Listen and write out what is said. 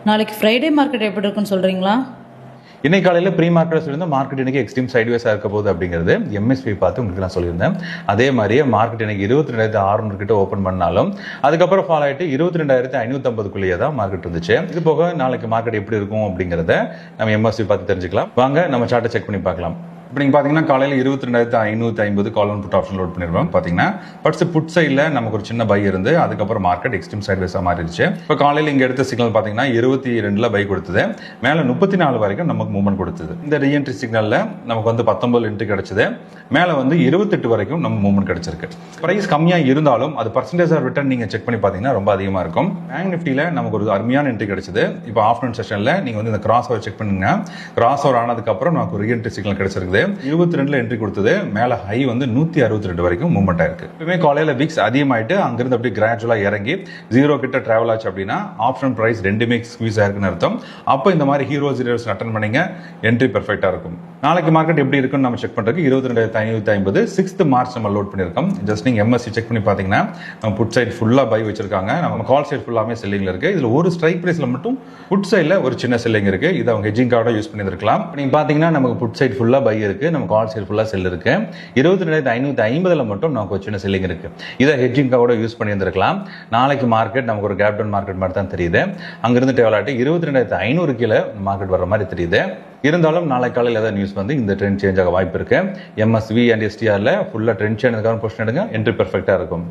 நாளைக்கு Friday market எப்படி இருக்குன்னு சொல்கிறீங்களா? இன்னைக்கு காலையில் ப்ரீ மார்க்கெட் சொல்லியிருந்தேன். மார்க்கெட் இன்னைக்கு எக்ஸ்ட்ரீம் சைட்வேஸாக இருக்க போகுது அப்படிங்கிறது எம்எஸ்பி பார்த்து உங்களுக்கு நான் சொல்லியிருந்தேன். அதே மாதிரியே மார்க்கெட் இன்னைக்கு 22,600 கிட்ட ஓப்பன் பண்ணாலும் அதுக்கப்புறம் ஃபாலோ ஆகிட்டு 22,550 தான் மார்க்கெட் இருந்துச்சு. இது போக நாளைக்கு மார்க்கெட் எப்படி இருக்கும் அப்படிங்கிறத நம்ம எம்எஸ்பி பார்த்து தெரிஞ்சுக்கலாம். வாங்க நம்ம சார்ட்டை செக் பண்ணி பார்க்கலாம். இப்போ நீங்கள் பார்த்தீங்கன்னா காலையில் 22,550 call and put option load பண்ணிருக்கோம். பார்த்தீங்கன்னா ஃபர்ஸ்ட் புட் சைடில் நமக்கு ஒரு சின்ன பை இருந்து அதுக்கப்புறம் மார்க்கெட் எக்ஸ்ட்ரீம் சைட்வேஸாக மாறிடுச்சு. இப்போ காலையில் இங்கே எடுத்த சிக்னல் பார்த்தீங்கன்னா 22 பை கொடுத்தது, மேலே 34 வரைக்கும் நமக்கு மூவ்மெண்ட் கொடுத்தது. இந்த ரீஎன்ட்ரி சிக்னலில் நமக்கு வந்து 19 என்ட்ரி கிடைச்சது, மேலே வந்து 28 வரைக்கும் நம்ம மூவ்மெண்ட் கிடைச்சிருக்கு. ப்ரைஸ் கம்மியாக இருந்தாலும் அது பர்சன்டேஜ் ஆஃப் ரிட்டர்ன் நீங்கள் செக் பண்ணி பார்த்தீங்கன்னா ரொம்ப அதிகமாக இருக்கும். பேங்க் நிஃப்டியில் நமக்கு ஒரு அருமையான என்ட்ரி கிடைச்சது. இப்போ ஆஃப்டர்நூன் செஷனில் நீங்கள் வந்து இந்த கிராஸ் ஓவர் செக் பண்ணுங்க. கிராஸ் ஓவர் ஆனதுக்கப்புறம் நமக்கு ஒரு ரீஎன்ட்ரி சிக்னல் கிடைச்சிருக்கு. 22 என்ட்ரி கொடுத்தது, மேல ஹை வந்து 162 வரைக்கும் மூவ்மெண்ட் ஆயிருக்கு. எப்பவுமே காலையில விக்ஸ் அதிகமாயிட்டு அங்கிருந்து அப்படியே கிராஜுவலா இறங்கி 0 கிட்ட டிராவல் ஆச்சு அப்படின்னா ஆப்ஷன் பிரைஸ் ரெண்டுமே ஸ்குவீஸ் ஆயிருக்குன்னு அர்த்தம். அப்போ இந்த மாதிரி ஹீரோ ஜீரோஸ் அட்டன் பண்ணீங்க, என்ட்ரி பெர்ஃபெக்டா இருக்கும். நாளைக்கு மார்க்கெட் எப்படி இருக்குன்னு நம்ம செக் பண்றதுக்கு 22,550 6th மார்ச் நம்ம லோட் பண்ணிருக்கோம். ஜஸ்ட் நீங்க எம்எஸ்சி செக் பண்ணி பாத்தீங்கன்னா நம்ம புட் சைட் ஃபுல்லா பை வச்சிருக்காங்க, நம்ம கால் சைட் ஃபுல்லாமே செல்லிங்ல இருக்கு. இதுல ஒரு ஸ்ட்ரைக் பிரைஸ்ல மட்டும் புட் சைட்ல ஒரு சின்ன செல்லிங் இருக்கு. இதை அவங்க ஹெட்ஜிங் கார்டா யூஸ் பண்ணிருக்கலாம். நீங்க பாத்தீங்கன்னா நமக்கு புட் சைட் ஃபுல்லா பை இருக்கு, நம்ம கால் சைட் ஃபுல்லா செல் இருக்கு. 22,550 மட்டும் நமக்கு ஒரு சின்ன செல்லிங் இருக்கு. இதை ஹெட்ஜிங் கார்டா யூஸ் பண்ணியிருந்திருக்கலாம். நாளைக்கு மார்க்கெட் நமக்கு ஒரு கேப் டவுன் மார்க்கெட் மாதிரி தான் தெரியுது. அங்கிருந்து டெவலாட்டி 22,500 கீழே மார்க்கெட் வர மாதிரி தெரியுது. இருந்தாலும் நாளை காலையில் ஏதாவது நியூஸ் வந்து இந்த ட்ரெண்ட் சேஞ்ச் ஆக வாய்ப்பு இருக்கு. எம்எஸ்வி அண்ட் எஸ்டிஆர்ல ஃபுல்லா ட்ரெண்ட் சேஞ்ச் பொசிஷன் எடுங்க, என்ட்ரி பெர்ஃபெக்டா இருக்கும்.